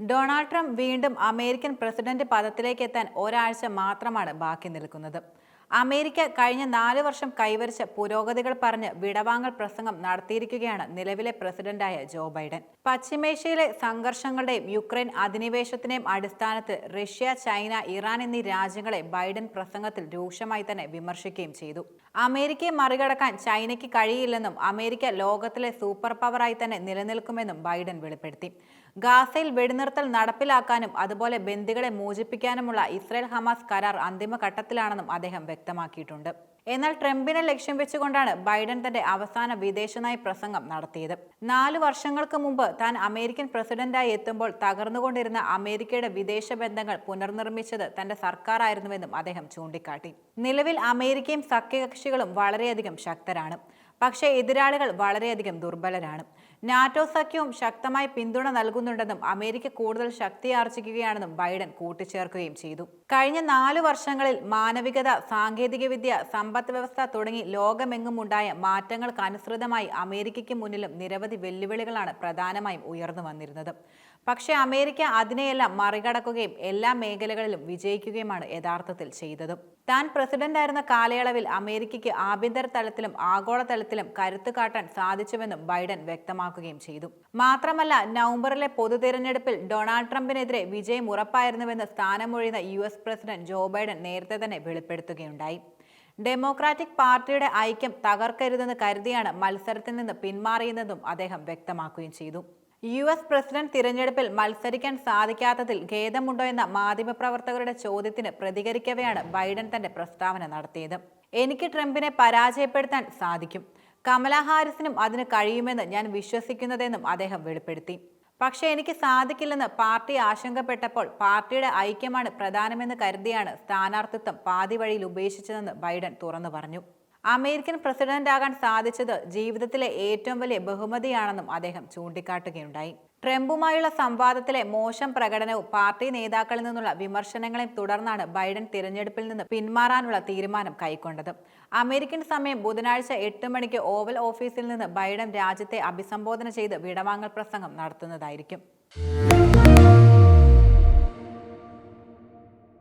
Donald Trump വീണ്ടും American president പദത്തിലേക്ക് എത്താൻ ഒരാഴ്ച മാത്രമാണ് ബാക്കി നിൽക്കുന്നത്. അമേരിക്ക കഴിഞ്ഞ 4 വർഷം കൈവരിച്ച പുരോഗതികൾ പറഞ്ഞ് വിടവാങ്ങൽ പ്രസംഗം നടത്തിയിരിക്കുകയാണ് നിലവിലെ പ്രസിഡന്റായ ജോ ബൈഡൻ. പശ്ചിമേഷ്യയിലെ സംഘർഷങ്ങളുടെയും യുക്രൈൻ അധിനിവേശത്തിന്റെയും അടിസ്ഥാനത്തിൽ റഷ്യ, ചൈന, ഇറാൻ എന്നീ രാജ്യങ്ങളെ ബൈഡൻ പ്രസംഗത്തിൽ രൂക്ഷമായി തന്നെ വിമർശിക്കുകയും ചെയ്തു. അമേരിക്കയെ മറികടക്കാൻ ചൈനയ്ക്ക് കഴിയില്ലെന്നും അമേരിക്ക ലോകത്തിലെ സൂപ്പർ പവറായി തന്നെ നിലനിൽക്കുമെന്നും ബൈഡൻ വെളിപ്പെടുത്തി. ഗാസയിൽ വെടിനിർത്തൽ നടപ്പിലാക്കാനും അതുപോലെ ബന്ദികളെ മോചിപ്പിക്കാനുമുള്ള ഇസ്രായേൽ ഹമാസ് കരാർ അന്തിമഘട്ടത്തിലാണെന്നും അദ്ദേഹം വ്യക്തമാക്കിയിട്ടുണ്ട്. എന്നാൽ ട്രംപിനെ ലക്ഷ്യം വെച്ചുകൊണ്ടാണ് ബൈഡൻ തന്റെ അവസാന വിദേശനയ പ്രസംഗം നടത്തിയത്. 4 വർഷങ്ങൾക്ക് മുമ്പ് താൻ അമേരിക്കൻ പ്രസിഡന്റായി എത്തുമ്പോൾ തകർന്നുകൊണ്ടിരുന്ന അമേരിക്കയുടെ വിദേശ ബന്ധങ്ങൾ പുനർനിർമ്മിച്ചത് തന്റെ സർക്കാരായിരുന്നുവെന്നും അദ്ദേഹം ചൂണ്ടിക്കാട്ടി. നിലവിൽ അമേരിക്കയും സഖ്യകക്ഷികളും വളരെയധികം ശക്തരാണ്, പക്ഷേ എതിരാളികൾ വളരെയധികം ദുർബലരാണ്. നാറ്റോ സഖ്യവും ശക്തമായി പിന്തുണ നൽകുന്നുണ്ടെന്നും അമേരിക്ക കൂടുതൽ ശക്തിയാർജിക്കുകയാണെന്നും ബൈഡൻ കൂട്ടിച്ചേർക്കുകയും ചെയ്തു. കഴിഞ്ഞ 4 വർഷങ്ങളിൽ മാനവികത, സാങ്കേതികവിദ്യ, സമ്പദ് വ്യവസ്ഥ തുടങ്ങി ലോകമെങ്ങുമുണ്ടായ മാറ്റങ്ങൾക്കനുസൃതമായി അമേരിക്കയ്ക്ക് മുന്നിലും നിരവധി വെല്ലുവിളികളാണ് പ്രധാനമായും ഉയർന്നു വന്നിരുന്നത്. പക്ഷേ അമേരിക്ക അതിനെയെല്ലാം മറികടക്കുകയും എല്ലാ മേഖലകളിലും വിജയിക്കുകയുമാണ് യഥാർത്ഥത്തിൽ ചെയ്തത്. താൻ പ്രസിഡന്റായിരുന്ന കാലയളവിൽ അമേരിക്കയ്ക്ക് ആഭ്യന്തര തലത്തിലും ആഗോളതലത്തിലും കരുത്തു കാട്ടാൻ സാധിച്ചുവെന്നും ബൈഡൻ വ്യക്തമാക്കുകയും ചെയ്തു. മാത്രമല്ല, നവംബറിലെ പൊതു തിരഞ്ഞെടുപ്പിൽ ഡൊണാൾഡ് ട്രംപിനെതിരെ വിജയം ഉറപ്പായിരുന്നുവെന്ന് സ്ഥാനമൊഴിയുന്ന US പ്രസിഡന്റ് ജോ ബൈഡൻ നേരത്തെ തന്നെ വെളിപ്പെടുത്തുകയുണ്ടായി. ഡെമോക്രാറ്റിക് പാർട്ടിയുടെ ഐക്യം തകർക്കരുതെന്ന് കരുതിയാണ് മത്സരത്തിൽ നിന്ന് പിന്മാറിയതെന്നും അദ്ദേഹം വ്യക്തമാക്കുകയും ചെയ്തു. US പ്രസിഡന്റ് തിരഞ്ഞെടുപ്പിൽ മത്സരിക്കാൻ സാധിക്കാത്തതിൽ ഖേദമുണ്ടോ എന്ന മാധ്യമപ്രവർത്തകരുടെ ചോദ്യത്തിന് പ്രതികരിക്കവെയാണ് ബൈഡൻ തന്റെ പ്രസ്താവന നടത്തിയത്. എനിക്ക് ട്രംപിനെ പരാജയപ്പെടുത്താൻ സാധിക്കും, കമലാ ഹാരിസിനും അതിന് കഴിയുമെന്ന് ഞാൻ വിശ്വസിക്കുന്നതെന്നും അദ്ദേഹം വെളിപ്പെടുത്തി. പക്ഷേ എനിക്ക് സാധിക്കില്ലെന്ന് പാർട്ടി ആശങ്കപ്പെട്ടപ്പോൾ പാർട്ടിയുടെ ഐക്യമാണ് പ്രധാനമെന്ന് കരുതിയാണ് സ്ഥാനാർത്ഥിത്വം പാതി വഴിയിൽ ഉപേക്ഷിച്ചതെന്ന് ബൈഡൻ തുറന്നു പറഞ്ഞു. അമേരിക്കൻ പ്രസിഡന്റാകാൻ സാധിച്ചത് ജീവിതത്തിലെ ഏറ്റവും വലിയ ബഹുമതിയാണെന്നും അദ്ദേഹം ചൂണ്ടിക്കാട്ടുകയുണ്ടായി. ട്രംപുമായുള്ള സംവാദത്തിലെ മോശം പ്രകടനവും പാർട്ടി നേതാക്കളിൽ നിന്നുള്ള വിമർശനങ്ങളെയും തുടർന്നാണ് ബൈഡൻ തിരഞ്ഞെടുപ്പിൽ നിന്ന് പിന്മാറാനുള്ള തീരുമാനം കൈക്കൊണ്ടത്. അമേരിക്കൻ സമയം ബുധനാഴ്ച 8 മണിക്ക് ഓവൽ ഓഫീസിൽ നിന്ന് ബൈഡൻ രാജ്യത്തെ അഭിസംബോധന ചെയ്ത് വിടവാങ്ങൽ പ്രസംഗം നടത്തുന്നതായിരിക്കും.